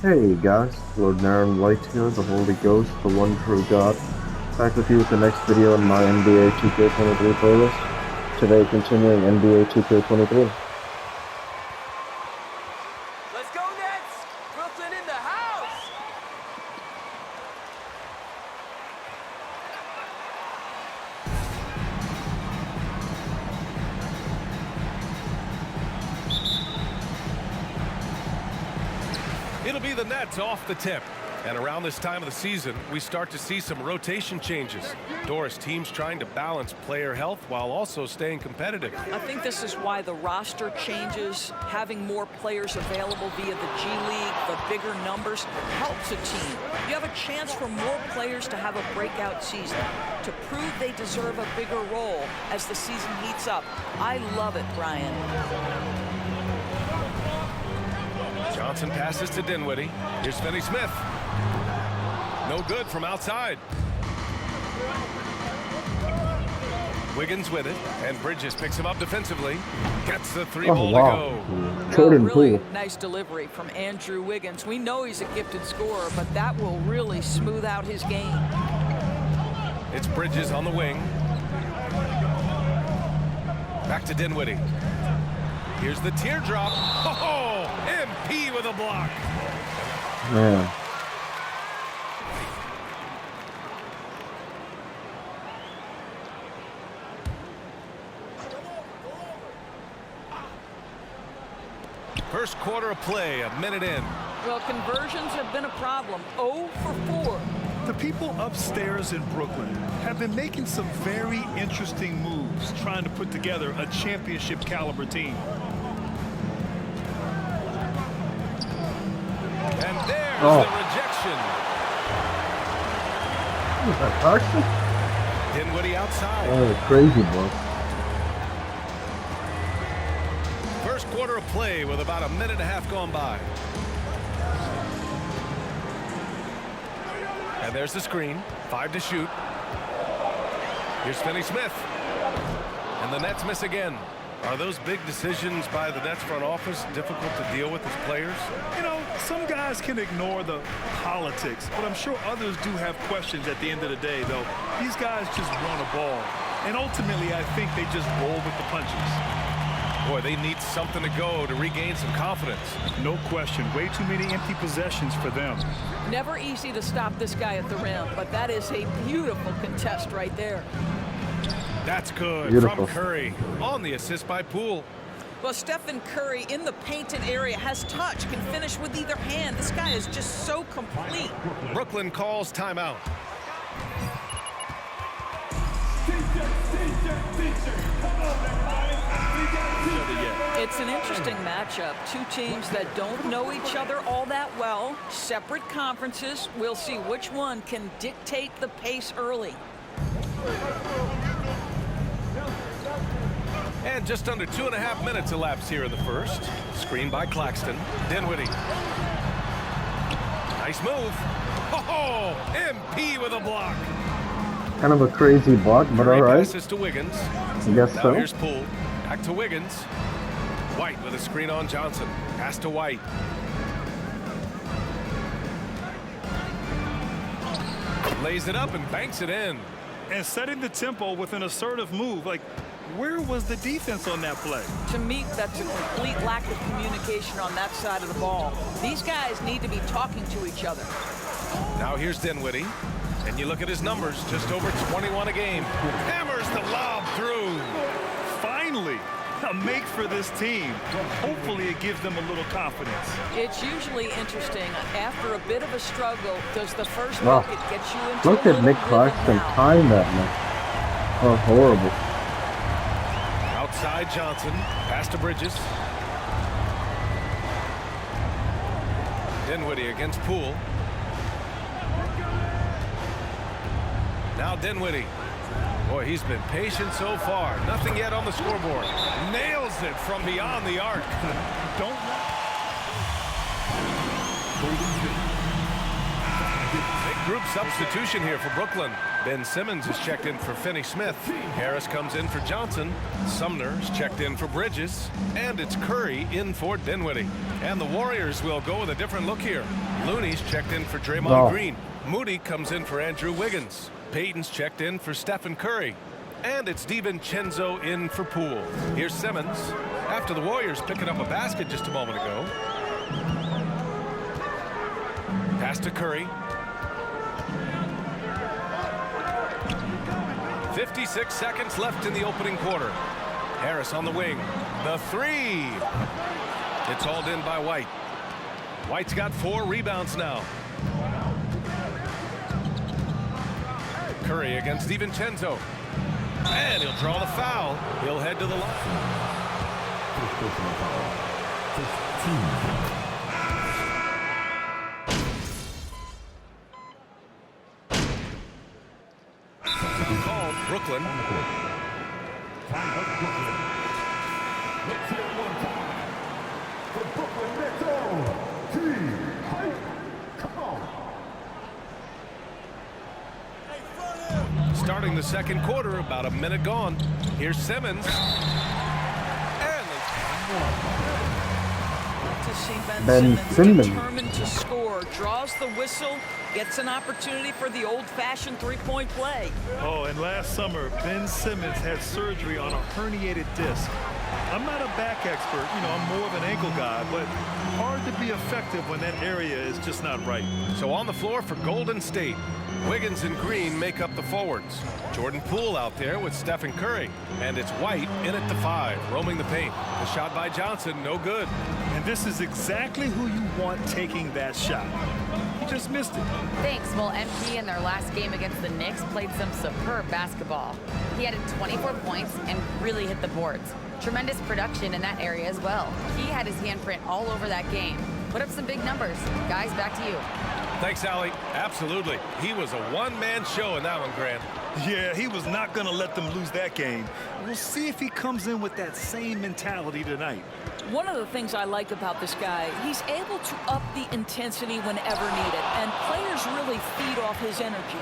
Hey guys, Lord Naren Light here, the Holy Ghost, the one true God, back with you with the next video on my NBA 2K23 playlist. Today continuing NBA 2K23. Let's go Nets! Brooklyn in the house! It'll be the Nets off the tip. And around this time of the season, we start to see some rotation changes. Doris, teams trying to balance player health while also staying competitive. I think this is why the roster changes, having more players available via the G League, the bigger numbers, helps a team. You have a chance for more players to have a breakout season, to prove they deserve a bigger role as the season heats up. I love it, Brian. Johnson passes to Dinwiddie. Here's Finney Smith. No good from outside. Wiggins with it, and Bridges picks him up defensively. Gets the three ball to go. Jordan really Poole. Nice delivery from Andrew Wiggins. We know he's a gifted scorer, but that will really smooth out his game. It's Bridges on the wing. Back to Dinwiddie. Here's the teardrop. Oh, MP with a block. Man. First quarter of play, a minute in. Well, conversions have been a problem. 0 for 4. The people upstairs in Brooklyn have been making some very interesting moves, trying to put together a championship caliber team. And there's the rejection. Is that Clarkson? Dinwiddie outside. Oh, crazy boy. First quarter of play with about a minute and a half gone by. And there's the screen. 5 to shoot. Here's Finney Smith. And the Nets miss again. Are those big decisions by the Nets front office difficult to deal with as players? You know, some guys can ignore the politics, but I'm sure others do have questions at the end of the day, though. These guys just run a ball. And ultimately, I think they just roll with the punches. Boy, they need something to go to regain some confidence. No question. Way too many empty possessions for them. Never easy to stop this guy at the rim, but that is a beautiful contest right there. That's good Beautiful. from Curry on the assist by Poole. Well, Stephen Curry in the painted area has touch, can finish with either hand. This guy is just so complete. Brooklyn calls timeout. It's an interesting matchup. Two teams that don't know each other all that well. Separate conferences. We'll see which one can dictate the pace early. And just under 2.5 minutes elapsed here in the first. Screen by Claxton. Dinwiddie. Nice move. Oh, MP with a block. Kind of a crazy block, but Curry alright. passes to Wiggins. I guess Now so. here's Poole. Back to Wiggins. White with a screen on Johnson. Pass to White. Lays it up and banks it in. And setting the tempo with an assertive move. Like, where was the defense on that play? To me, that's a complete lack of communication on that side of the ball. These guys need to be talking to each other. Now here's Dinwiddie. And you look at his numbers, just over 21 a game. Hammers the lob through. Finally, a make for this team. Hopefully it gives them a little confidence. It's usually interesting. After a bit of a struggle, does the first Wow. bucket get you into Look a at little Nick rhythm Clarkson now? time that man. Oh, horrible. Outside Johnson. Pass to Bridges. Dinwiddie against Poole. Now Dinwiddie. Boy, he's been patient so far. Nothing yet on the scoreboard. Nails it from beyond the arc. Don't. Big group substitution here for Brooklyn. Ben Simmons is checked in for Finney Smith. Harris comes in for Johnson. Sumner's checked in for Bridges. And it's Curry in for Dinwiddie. And the Warriors will go with a different look here. Looney's checked in for Draymond No. Green. Moody comes in for Andrew Wiggins. Payton's checked in for Stephen Curry. And it's DiVincenzo in for Poole. Here's Simmons. After the Warriors picking up a basket just a moment ago. Pass to Curry. 56 seconds left in the opening quarter. Harris on the wing. The three. It's hauled in by White. White's got 4 rebounds now. Curry against DiVincenzo. And he'll draw the foul. He'll head to the line. Foul called. Brooklyn. Starting the second quarter, about a minute gone. Here's Simmons. And To see Ben Ben Simmons. determined to score, draws the whistle, gets an opportunity for the old-fashioned three-point play. Oh, and last summer, Ben Simmons had surgery on a herniated disc. I'm not a back expert, I'm more of an ankle guy, but hard to be effective when that area is just not right. so on the floor for Golden State, Wiggins and Green make up the forwards. Jordan Poole out there with Stephen Curry. And it's White in at the 5, roaming the paint. The shot by Johnson, no good. And this is exactly who you want taking that shot. He just missed it. Thanks. Well, MP in their last game against the Knicks played some superb basketball. He added 24 points and really hit the boards. Tremendous production in that area as well. He had his handprint all over that game. Put up some big numbers. Guys, back to you. Thanks, Allie. Absolutely. He was a one-man show in that one, Grant. Yeah, he was not going to let them lose that game. We'll see if he comes in with that same mentality tonight. One of the things I like about this guy, he's able to up the intensity whenever needed, and players really feed off his energy.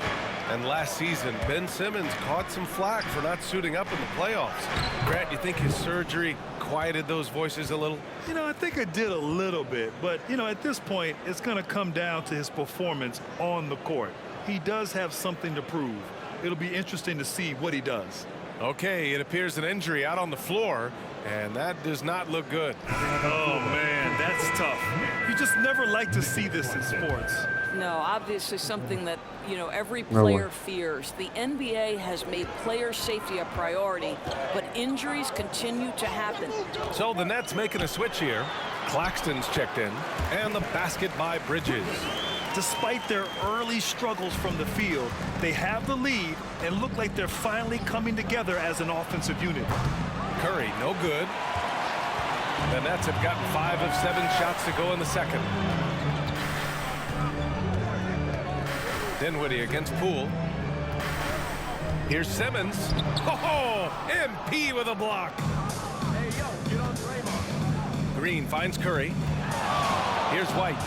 And last season, Ben Simmons caught some flack for not suiting up in the playoffs. Grant, you think his surgery quieted those voices a little? I think it did a little bit, but, at this point, it's going to come down to his performance on the court. He does have something to prove. It'll be interesting to see what he does. Okay, it appears an injury out on the floor, and that does not look good. Oh, man, that's tough. You just never like to see this in sports. No, obviously something that, every No player way. fears. The NBA has made player safety a priority, but injuries continue to happen. So the Nets making a switch here. Claxton's checked in, and the basket by Bridges. Despite their early struggles from the field, they have the lead and look like they're finally coming together as an offensive unit. Curry, no good. The Nets have gotten 5 of 7 shots to go in the second. Dinwiddie against Poole. Here's Simmons. Oh, MP with a block. Green finds Curry. Here's White.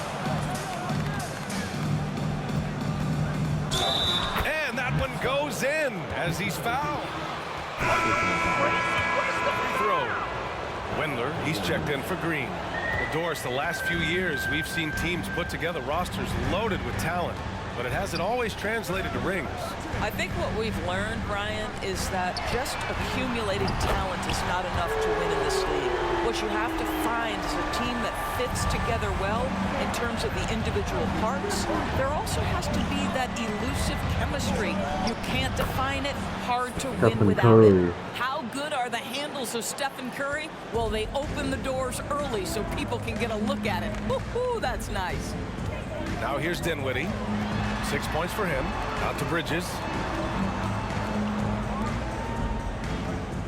And that one goes in as he's fouled. Throw. Wendler, he's checked in for Green. Well, Doris, the last few years, we've seen teams put together rosters loaded with talent, but it hasn't always translated to rings. I think what we've learned, Brian, is that just accumulating talent is not enough to win in this league. What you have to find is a team that fits together well in terms of the individual parts. There also has to be that elusive chemistry. You can't define it, hard to win Stephen without Curry. it. How good are the handles of Stephen Curry? Well, they open the doors early so people can get a look at it. Woo-hoo, that's nice. Now here's Dinwiddie. 6 points for him. Out to Bridges.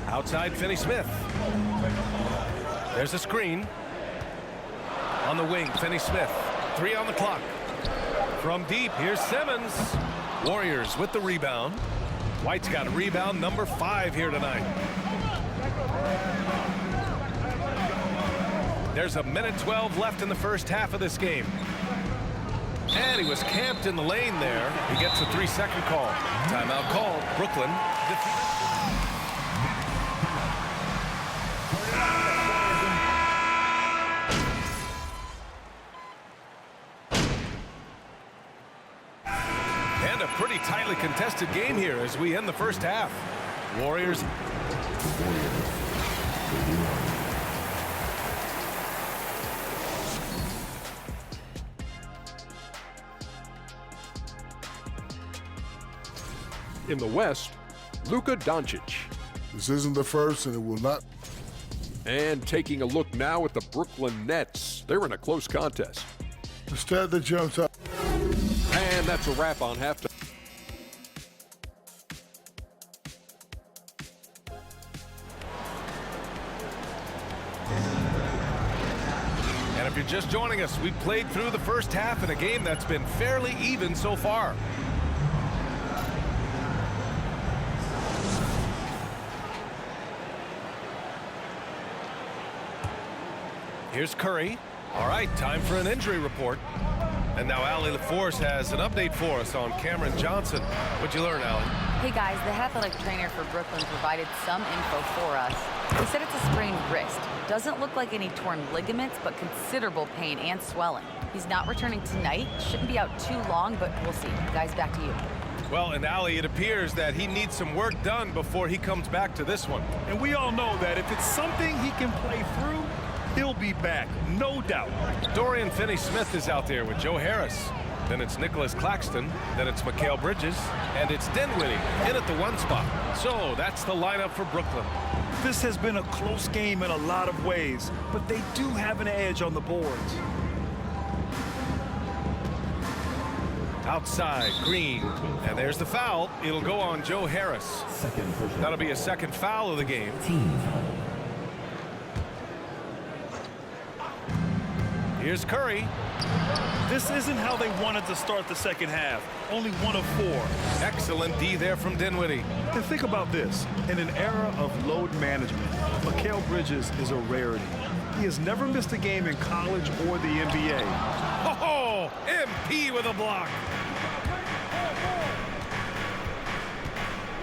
Outside Finney-Smith. There's a screen. On the wing, Finney-Smith. 3 on the clock. From deep, here's Simmons. Warriors with the rebound. White's got rebound number 5 here tonight. There's a minute 12 left in the first half of this game. And he was camped in the lane there. He gets a 3-second call. Timeout called. Brooklyn. pretty tightly contested game here as we end the first half. Warriors. In the West, Luka Doncic. This isn't the first, and it will not. And taking a look now at the Brooklyn Nets. They're in a close contest. The stat that jumps out. And that's a wrap on halftime. And if you're just joining us, we played through the first half in a game that's been fairly even so far. Here's Curry. All right, time for an injury report. And now Allie LaForce has an update for us on Cameron Johnson. What'd you learn, Allie? Hey guys, the athletic trainer for Brooklyn provided some info for us. He said it's a sprained wrist. Doesn't look like any torn ligaments, but considerable pain and swelling. He's not returning tonight. Shouldn't be out too long, but we'll see. Guys, back to you. Well, and Allie, it appears that he needs some work done before he comes back to this one. And we all know that if it's something he can play through, he'll be back, no doubt. Dorian Finney-Smith is out there with Joe Harris. Then it's Nicholas Claxton. Then it's Mikal Bridges. And it's Dinwiddie in at the 1 spot. So that's the lineup for Brooklyn. This has been a close game in a lot of ways, but they do have an edge on the boards. Outside, Green. And there's the foul. It'll go on Joe Harris. That'll be a second foul of the game. Here's Curry. This isn't how they wanted to start the second half. Only 1 of 4. Excellent D there from Dinwiddie. And think about this. In an era of load management, Mikal Bridges is a rarity. He has never missed a game in college or the NBA. Oh, MP with a block.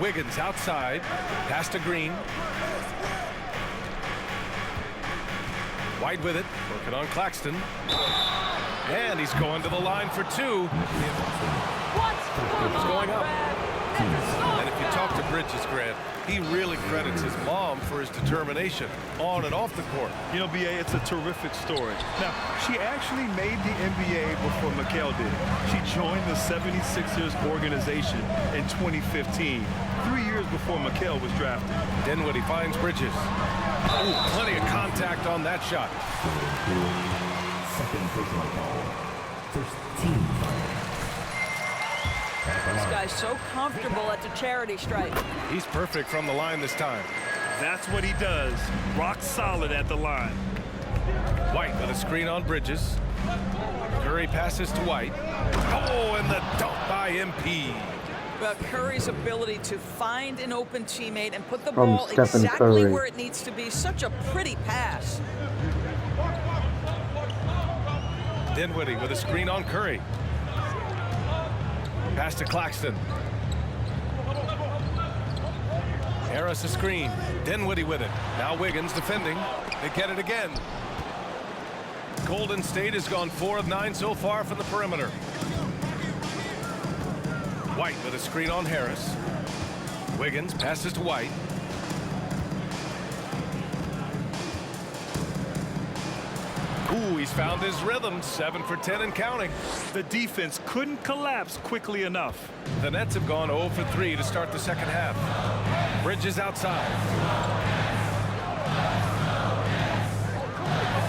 Wiggins outside. Pass to Green. White with it, working on Claxton. And he's going to the line for 2. He's going up. And if you talk to Bridges, Grant, he really credits his mom for his determination on and off the court. You know, B.A., it's a terrific story. Now, she actually made the NBA before Mikal did. She joined the 76ers organization in 2015, 3 years before Mikal was drafted. Dinwiddie finds Bridges. Ooh, plenty of contact on that shot. Second personal foul. First team foul. This guy's so comfortable at the charity stripe. He's perfect from the line this time. That's what he does. Rock solid at the line. White with a screen on Bridges. Curry passes to White. Oh, and the dunk by MP. Well, Curry's ability to find an open teammate and put the From ball Stephen exactly Curry. where it needs to be. Such a pretty pass. Dinwiddie with a screen on Curry. Pass to Claxton. Harris a screen. Dinwiddie with it. Now Wiggins defending. They get it again. Golden State has gone 4 of 9 so far from the perimeter. White with a screen on Harris. Wiggins passes to White. Ooh, he's found his rhythm. 7 for 10 and counting. The defense couldn't collapse quickly enough. The Nets have gone 0 for 3 to start the second half. Bridges outside.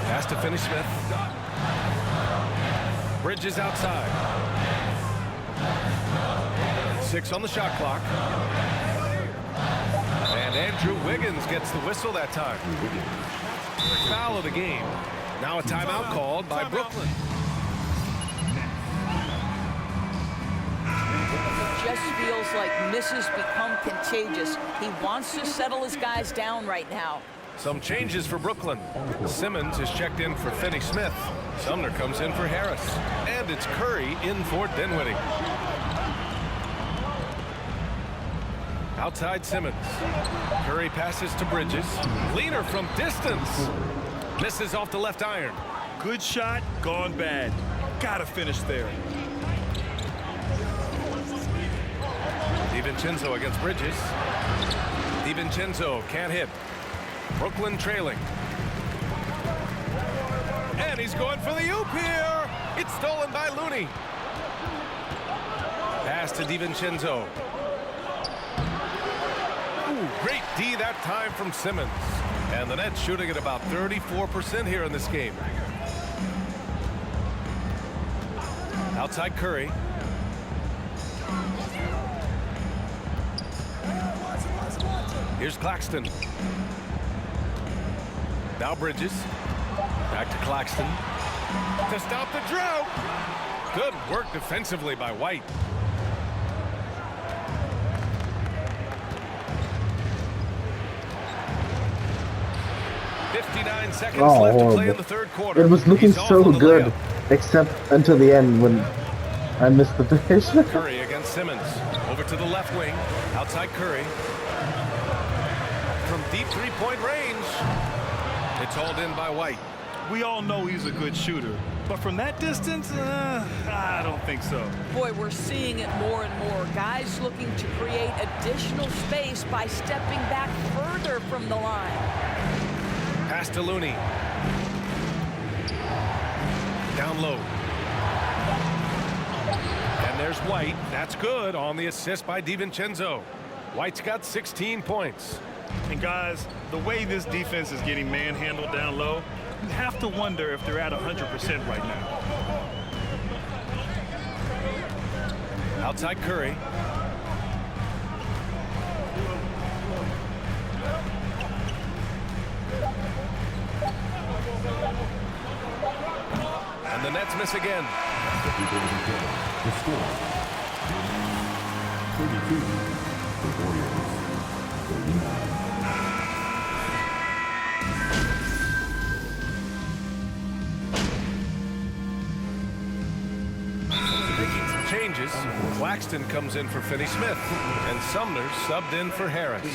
Pass to Finney-Smith. Bridges outside. 6 on the shot clock. And Andrew Wiggins gets the whistle that time. Foul of the game. Now a timeout called by Brooklyn. Just feels like misses become contagious. He wants to settle his guys down right now. Some changes for Brooklyn. Simmons is checked in for Finney-Smith. Sumner comes in for Harris. And it's Curry in for Dinwiddie. Outside Simmons. Curry passes to Bridges. Leaner from distance. Misses off the left iron. Good shot, gone bad. Gotta finish there. DiVincenzo against Bridges. DiVincenzo can't hit. Brooklyn trailing. And he's going for the oop here. It's stolen by Looney. Pass to DiVincenzo. Ooh, great D that time from Simmons. And the Nets shooting at about 34% here in this game. Outside Curry. Here's Claxton. Now Bridges. Back to Claxton. To stop the drought. Good work defensively by White. Seconds left to play in the third quarter. It was looking He's so good, layup. except until the end when I missed the finish. Curry against Simmons. Over to the left wing. Outside Curry. From deep three-point range. It's hauled in by White. We all know he's a good shooter, but from that distance, I don't think so. Boy, we're seeing it more and more. Guys looking to create additional space by stepping back further from the line. Pass to Looney. Down low. And there's White. That's good on the assist by DiVincenzo. White's got 16 points. And guys, the way this defense is getting manhandled down low, you have to wonder if they're at 100% right now. Outside Curry. And the Nets miss again. The score, 32, the Warriors, 39. Changes. Claxton comes in for Finney Smith, and Sumner subbed in for Harris.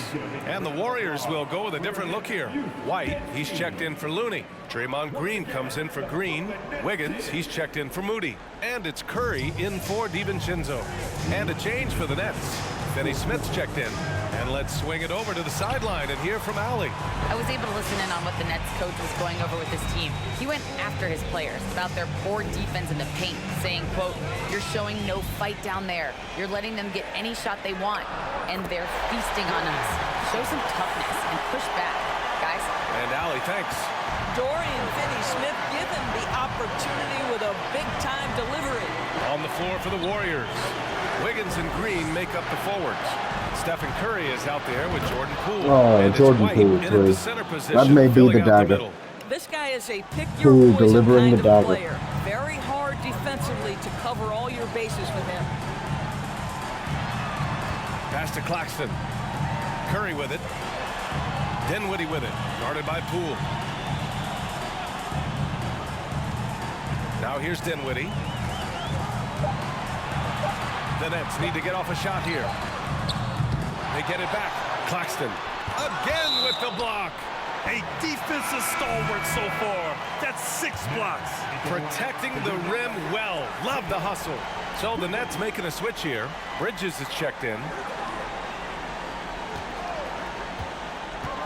And the Warriors will go with a different look here. White, he's checked in for Looney. Draymond Green comes in for Green. Wiggins, he's checked in for Moody. And it's Curry in for DiVincenzo. And a change for the Nets. Finney Smith's checked in. And let's swing it over to the sideline and hear from Allie. I was able to listen in on what the Nets coach was going over with his team. He went after his players about their poor defense in the paint, saying, quote, "You're showing no fight down there. You're letting them get any shot they want, and they're feasting on us. Show some toughness and push back, guys." And Allie, thanks. Dorian Finney-Smith given the opportunity with a big-time delivery. On the floor for the Warriors. Wiggins and Green make up the forwards. Stephen Curry is out there with Jordan Poole. Oh, and Jordan White Poole, in at the center position, that may be filling the out dagger. middle. This guy is a Poole pick-your-poison delivering kind the of dagger. player. Very hard defensively to cover all your bases with him. Pass to Claxton. Curry with it. Dinwiddie with it. Guarded by Poole. Now here's Dinwiddie. The Nets need to get off a shot here. They get it back. Claxton again with the block. A defensive stalwart so far. That's 6 blocks. Protecting the rim well. Love the hustle. So the Nets making a switch here. Bridges is checked in.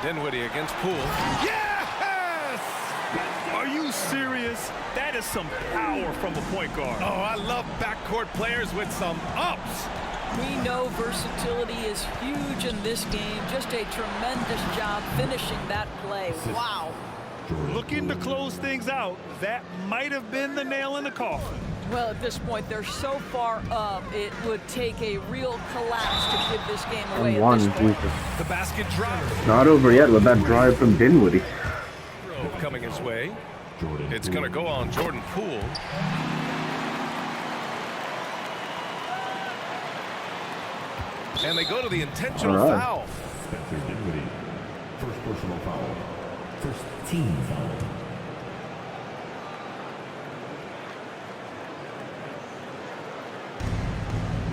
Dinwiddie against Poole. Yes! Are you serious? That is some power from a point guard. Oh, I love backcourt players with some ups. We know versatility is huge in this game. Just a tremendous job finishing that play. Wow. Looking to close things out, that might have been the nail in the coffin. Well, at this point, they're so far up, it would take a real collapse to give this game away at this point. The basket dropped. Not over yet with that drive from Dinwiddie. Coming his way. It's going to go on Jordan Poole. And they go to the intentional foul. Spencer Dinwiddie, first personal foul. First team foul.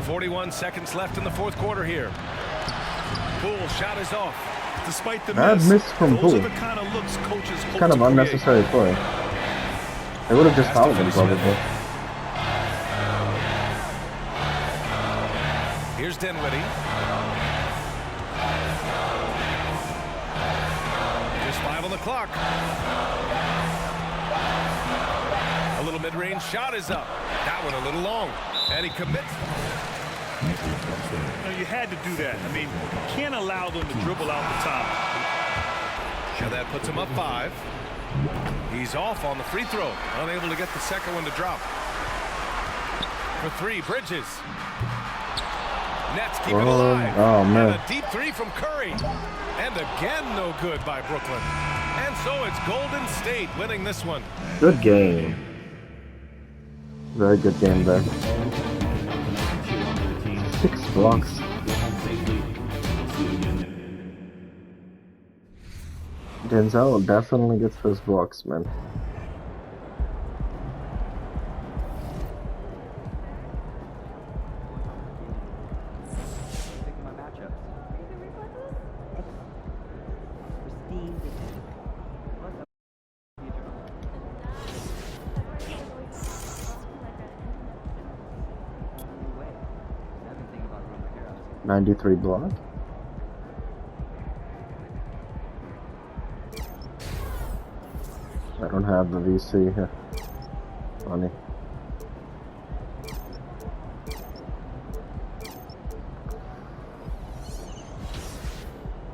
.41 seconds left in the fourth quarter here. Poole shot is off. Despite the Bad miss from those Poole. are the kind of looks coaches hope Kind of to create. unnecessary play. They would have just fouled him probably. Here's Dinwiddie. Just 5 on the clock. A little mid-range shot is up. That one a little long. And he commits. You had to do that. I mean, you can't allow them to dribble out the top. And that puts him up 5. He's off on the free throw. Unable to get the second one to drop. For 3, Bridges. Nets keep it alive. Oh, man. And a deep 3 from Curry. And again, no good by Brooklyn. And so it's Golden State winning this one. Good game. Very good game there. 6 blocks. Denzel definitely gets those blocks, man. '93 block. I don't have the VC here. Funny.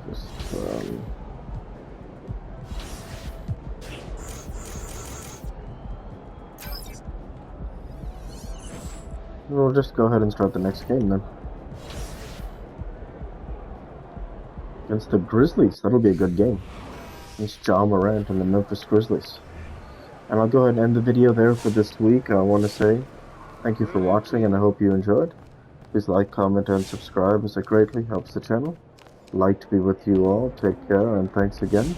Just we'll just go ahead and start the next game then. Against the Grizzlies. That'll be a good game. Against Ja Morant and the Memphis Grizzlies. And I'll go ahead and end the video there for this week. I want to say thank you for watching and I hope you enjoyed. Please like, comment, and subscribe as it greatly helps the channel. Like to be with you all. Take care and thanks again.